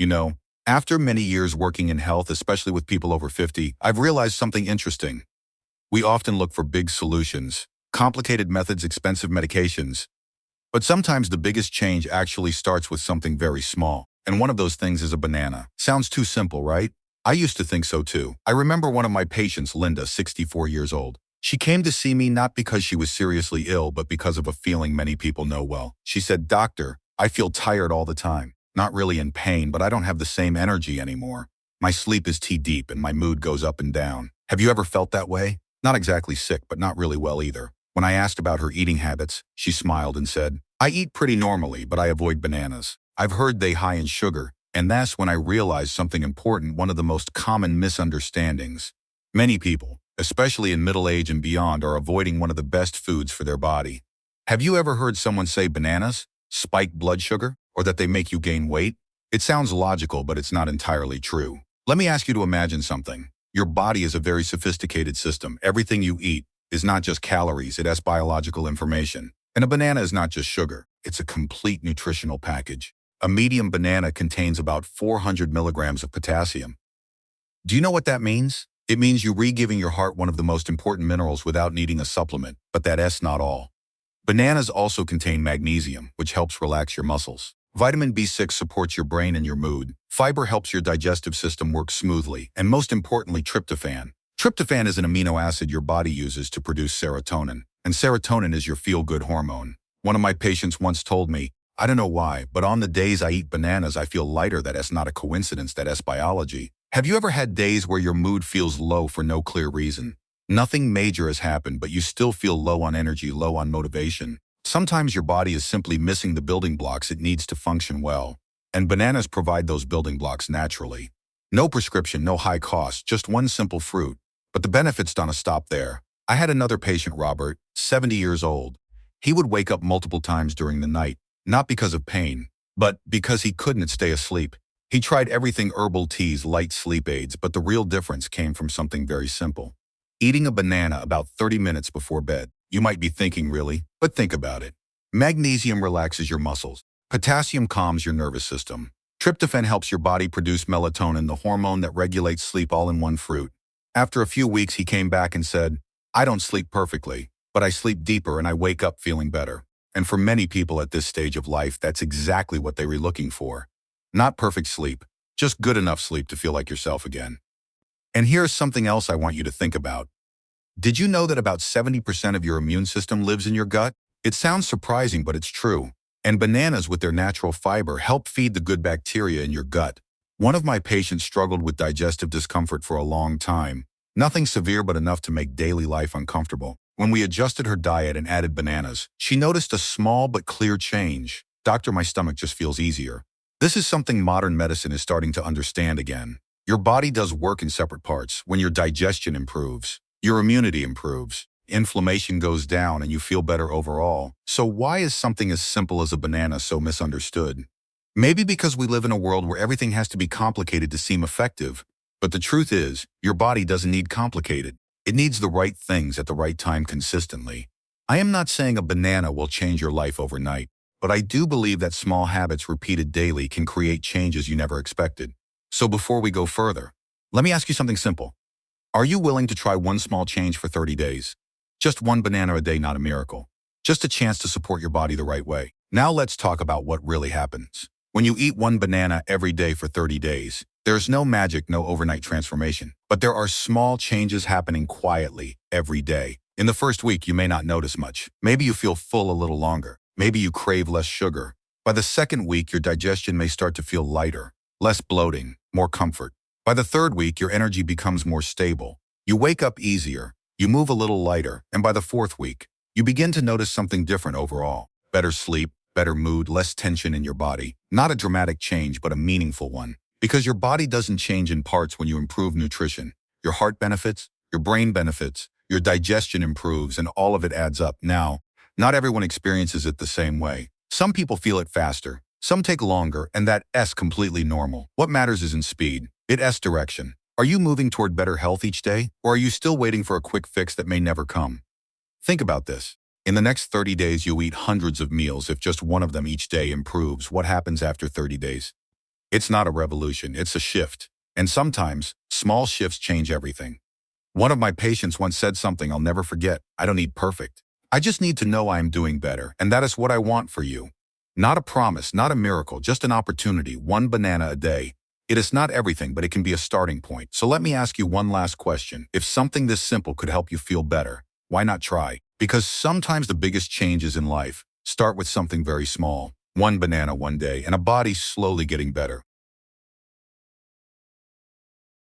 You know, after many years working in health, especially with people over 50, I've realized something interesting. We often look for big solutions, complicated methods, expensive medications, but sometimes the biggest change actually starts with something very small. And one of those things is a banana. Sounds too simple, right? I used to think so too. I remember one of my patients, Linda, 64 years old. She came to see me not because she was seriously ill, but because of a feeling many people know well. She said, "Doctor, I feel tired all the time. Not really in pain, but I don't have the same energy anymore. My sleep is too deep and my mood goes up and down." Have you ever felt that way? Not exactly sick, but not really well either. When I asked about her eating habits, she smiled and said, "I eat pretty normally, but I avoid bananas. I've heard they high in sugar." And that's when I realized something important, one of the most common misunderstandings. Many people, especially in middle age and beyond, are avoiding one of the best foods for their body. Have you ever heard someone say bananas spike blood sugar, or that they make you gain weight? It sounds logical, but it's not entirely true. Let me ask you to imagine something. Your body is a very sophisticated system. Everything you eat is not just calories, it has biological information. And a banana is not just sugar, it's a complete nutritional package. A medium banana contains about 400 milligrams of potassium. Do you know what that means? It means you're re-giving your heart one of the most important minerals without needing a supplement, but that's not all. Bananas also contain magnesium, which helps relax your muscles. Vitamin B6 supports your brain and your mood. Fiber helps your digestive system work smoothly. And most importantly, tryptophan. Tryptophan is an amino acid your body uses to produce serotonin. And serotonin is your feel-good hormone. One of my patients once told me, "I don't know why, but on the days I eat bananas, I feel lighter." That's not a coincidence, that's biology. Have you ever had days where your mood feels low for no clear reason? Nothing major has happened, but you still feel low on energy, low on motivation. Sometimes your body is simply missing the building blocks it needs to function well. And bananas provide those building blocks naturally. No prescription, no high cost, just one simple fruit. But the benefits don't stop there. I had another patient, Robert, 70 years old. He would wake up multiple times during the night, not because of pain, but because he couldn't stay asleep. He tried everything: herbal teas, light sleep aids, but the real difference came from something very simple. Eating a banana about 30 minutes before bed. You might be thinking, really? But think about it. Magnesium relaxes your muscles. Potassium calms your nervous system. Tryptophan helps your body produce melatonin, the hormone that regulates sleep, all in one fruit. After a few weeks, he came back and said, "I don't sleep perfectly, but I sleep deeper and I wake up feeling better." And for many people at this stage of life, that's exactly what they were looking for. Not perfect sleep, just good enough sleep to feel like yourself again. And here's something else I want you to think about. Did you know that about 70% of your immune system lives in your gut? It sounds surprising, but it's true. And bananas, with their natural fiber, help feed the good bacteria in your gut. One of my patients struggled with digestive discomfort for a long time. Nothing severe, but enough to make daily life uncomfortable. When we adjusted her diet and added bananas, she noticed a small but clear change. "Doctor, my stomach just feels easier." This is something modern medicine is starting to understand again. Your body does work in separate parts. When your digestion improves, your immunity improves, inflammation goes down, and you feel better overall. So why is something as simple as a banana so misunderstood? Maybe because we live in a world where everything has to be complicated to seem effective. But the truth is, your body doesn't need complicated. It needs the right things at the right time consistently. I am not saying a banana will change your life overnight, but I do believe that small habits repeated daily can create changes you never expected. So before we go further, let me ask you something simple. Are you willing to try one small change for 30 days? Just one banana a day, not a miracle. Just a chance to support your body the right way. Now let's talk about what really happens. When you eat one banana every day for 30 days, there's no magic, no overnight transformation. But there are small changes happening quietly every day. In the first week, you may not notice much. Maybe you feel full a little longer. Maybe you crave less sugar. By the second week, your digestion may start to feel lighter, less bloating, more comfort. By the third week, your energy becomes more stable. You wake up easier, you move a little lighter, and by the fourth week, you begin to notice something different overall. Better sleep, better mood, less tension in your body. Not a dramatic change, but a meaningful one. Because your body doesn't change in parts when you improve nutrition. Your heart benefits, your brain benefits, your digestion improves, and all of it adds up. Now, not everyone experiences it the same way. Some people feel it faster, some take longer, and that's completely normal. What matters isn't speed, it's direction. Are you moving toward better health each day, or are you still waiting for a quick fix that may never come? Think about this. In the next 30 days, you'll eat hundreds of meals. If just one of them each day improves, what happens after 30 days? It's not a revolution, it's a shift. And sometimes, small shifts change everything. One of my patients once said something I'll never forget. I don't need perfect. I just need to know I am doing better, and that is what I want for you. Not a promise, not a miracle, just an opportunity, one banana a day. It is not everything, but it can be a starting point. So let me ask you one last question. If something this simple could help you feel better, why not try? Because sometimes the biggest changes in life start with something very small. One banana one day, and a body slowly getting better.